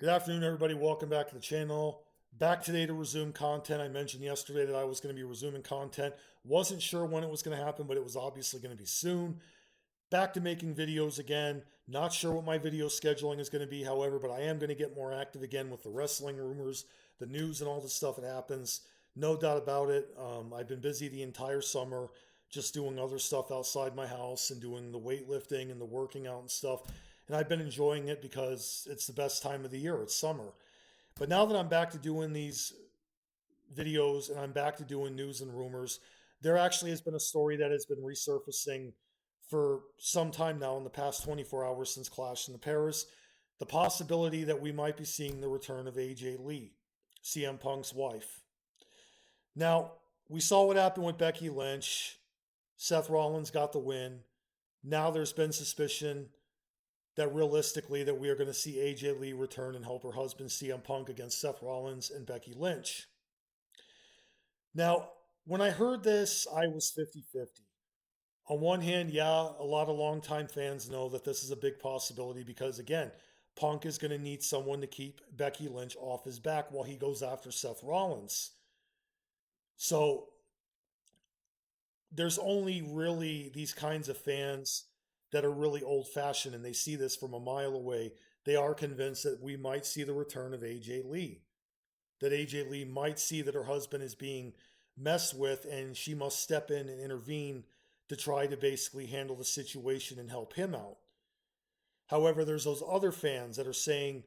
Good afternoon, everybody. Welcome back to the channel. Back today to resume content. I mentioned yesterday that I was going to be resuming content. Wasn't sure when it was going to happen, but it was obviously going to be soon. Back to making videos again. Not sure what my video scheduling is going to be, however, but I am going to get more active again with the wrestling rumors, the news, and all the stuff that happens. No doubt about it. I've been busy the entire summer just doing other stuff outside my house and doing the weightlifting and the working out and stuff. And I've been enjoying it because it's the best time of the year. It's summer. But now that I'm back to doing these videos and I'm back to doing news and rumors, there actually has been a story that has been resurfacing for some time now in the past 24 hours since Clash in the Paris. The possibility that we might be seeing the return of AJ Lee, CM Punk's wife. Now, we saw what happened with Becky Lynch. Seth Rollins got the win. Now there's been suspicion that realistically that we are going to see AJ Lee return and help her husband CM Punk against Seth Rollins and Becky Lynch. Now, when I heard this, I was 50-50. On one hand, yeah, a lot of longtime fans know that this is a big possibility because, again, Punk is going to need someone to keep Becky Lynch off his back while he goes after Seth Rollins. So there's only really these kinds of fans that are really old fashioned and they see this from a mile away. They are convinced that we might see the return of AJ Lee, that AJ Lee might see that her husband is being messed with and she must step in and intervene to try to basically handle the situation and help him out. However, there's those other fans that are saying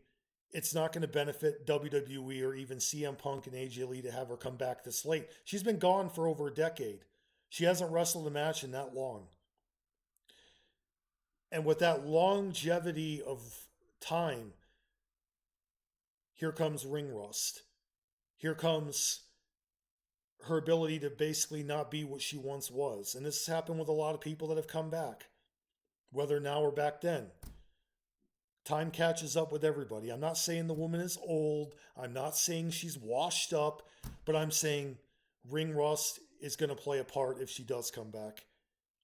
it's not going to benefit WWE or even CM Punk and AJ Lee to have her come back this late. She's been gone for over a decade. She hasn't wrestled a match in that long. And with that longevity of time, here comes ring rust. Here comes her ability to basically not be what she once was. And this has happened with a lot of people that have come back, whether now or back then. Time catches up with everybody. I'm not saying the woman is old. I'm not saying she's washed up, but I'm saying ring rust is going to play a part if she does come back.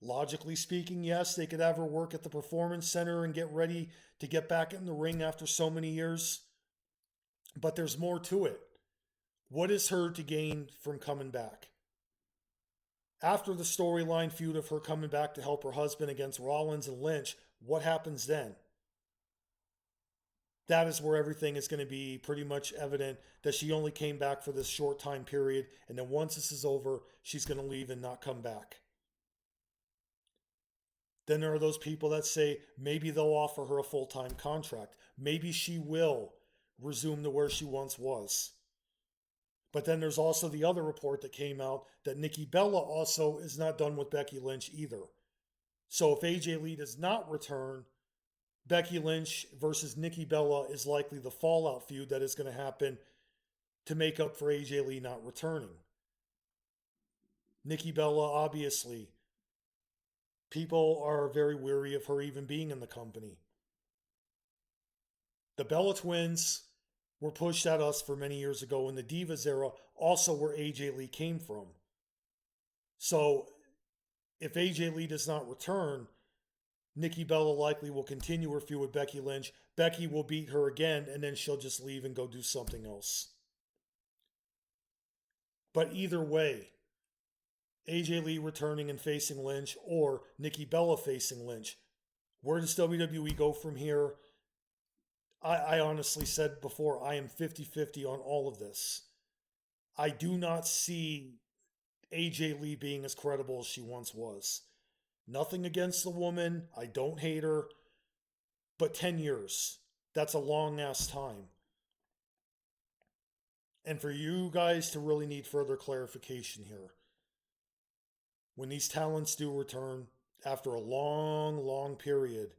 Logically speaking, yes, they could have her work at the Performance Center and get ready to get back in the ring after so many years. But there's more to it. What is her to gain from coming back? After the storyline feud of her coming back to help her husband against Rollins and Lynch, what happens then? That is where everything is going to be pretty much evident that she only came back for this short time period, and then once this is over, she's going to leave and not come back. Then there are those people that say maybe they'll offer her a full-time contract. Maybe she will resume to where she once was. But then there's also the other report that came out that Nikki Bella also is not done with Becky Lynch either. So if AJ Lee does not return, Becky Lynch versus Nikki Bella is likely the fallout feud that is going to happen to make up for AJ Lee not returning. Nikki Bella, obviously, people are very weary of her even being in the company. The Bella twins were pushed at us for many years ago in the Divas era, also where AJ Lee came from. So if AJ Lee does not return, Nikki Bella likely will continue her feud with Becky Lynch. Becky will beat her again, and then she'll just leave and go do something else. But either way, AJ Lee returning and facing Lynch or Nikki Bella facing Lynch, where does WWE go from here? I honestly said before, I am 50-50 on all of this. I do not see AJ Lee being as credible as she once was. Nothing against the woman. I don't hate her. But 10 years, that's a long ass time. And for you guys to really need further clarification here. When these talents do return after a long, long period,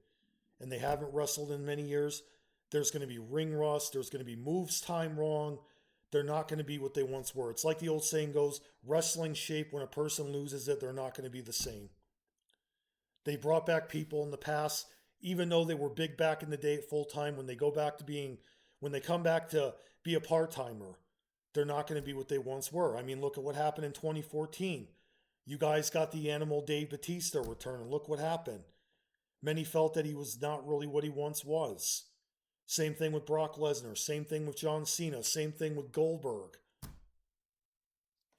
and they haven't wrestled in many years, there's going to be ring rust. There's going to be moves time wrong. They're not going to be what they once were. It's like the old saying goes, wrestling shape, when a person loses it, they're not going to be the same. They brought back people in the past, even though they were big back in the day at full time, when they come back to be a part-timer, they're not going to be what they once were. I mean, look at what happened in 2014. You guys got the Animal Dave Batista return, and look what happened. Many felt that he was not really what he once was. Same thing with Brock Lesnar. Same thing with John Cena. Same thing with Goldberg.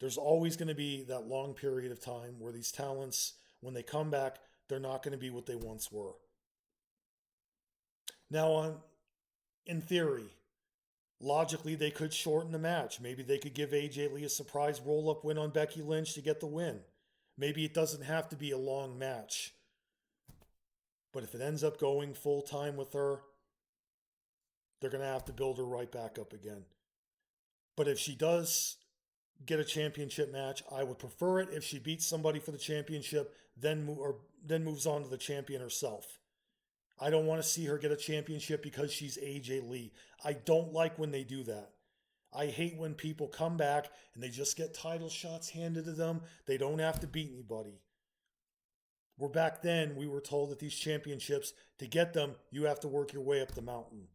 There's always going to be that long period of time where these talents, when they come back, they're not going to be what they once were. Now, in theory, logically, they could shorten the match. Maybe they could give AJ Lee a surprise roll-up win on Becky Lynch to get the win. Maybe it doesn't have to be a long match. But if it ends up going full time with her, they're going to have to build her right back up again. But if she does get a championship match, I would prefer it if she beats somebody for the championship, then moves on to the champion herself. I don't want to see her get a championship because she's AJ Lee. I don't like when they do that. I hate when people come back and they just get title shots handed to them. They don't have to beat anybody. Where back then we were told that these championships, to get them, you have to work your way up the mountain.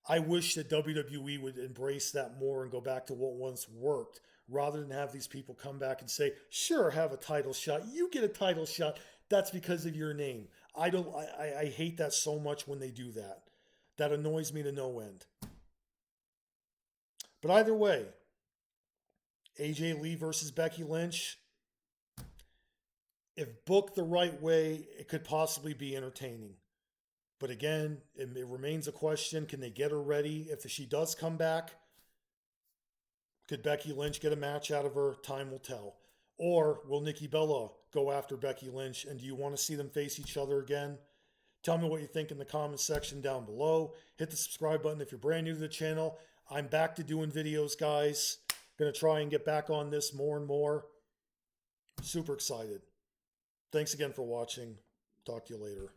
I wish that WWE would embrace that more and go back to what once worked, rather than have these people come back and say, sure, have a title shot. You get a title shot. That's because of your name. I hate that so much when they do that. That annoys me to no end. But either way, AJ Lee versus Becky Lynch, if booked the right way, it could possibly be entertaining. But again, it remains a question. Can they get her ready? If she does come back, could Becky Lynch get a match out of her? Time will tell. Or will Nikki Bella go after Becky Lynch? And do you want to see them face each other again? Tell me what you think in the comments section down below. Hit the subscribe button if you're brand new to the channel. I'm back to doing videos, guys. Going to try and get back on this more and more. Super excited. Thanks again for watching. Talk to you later.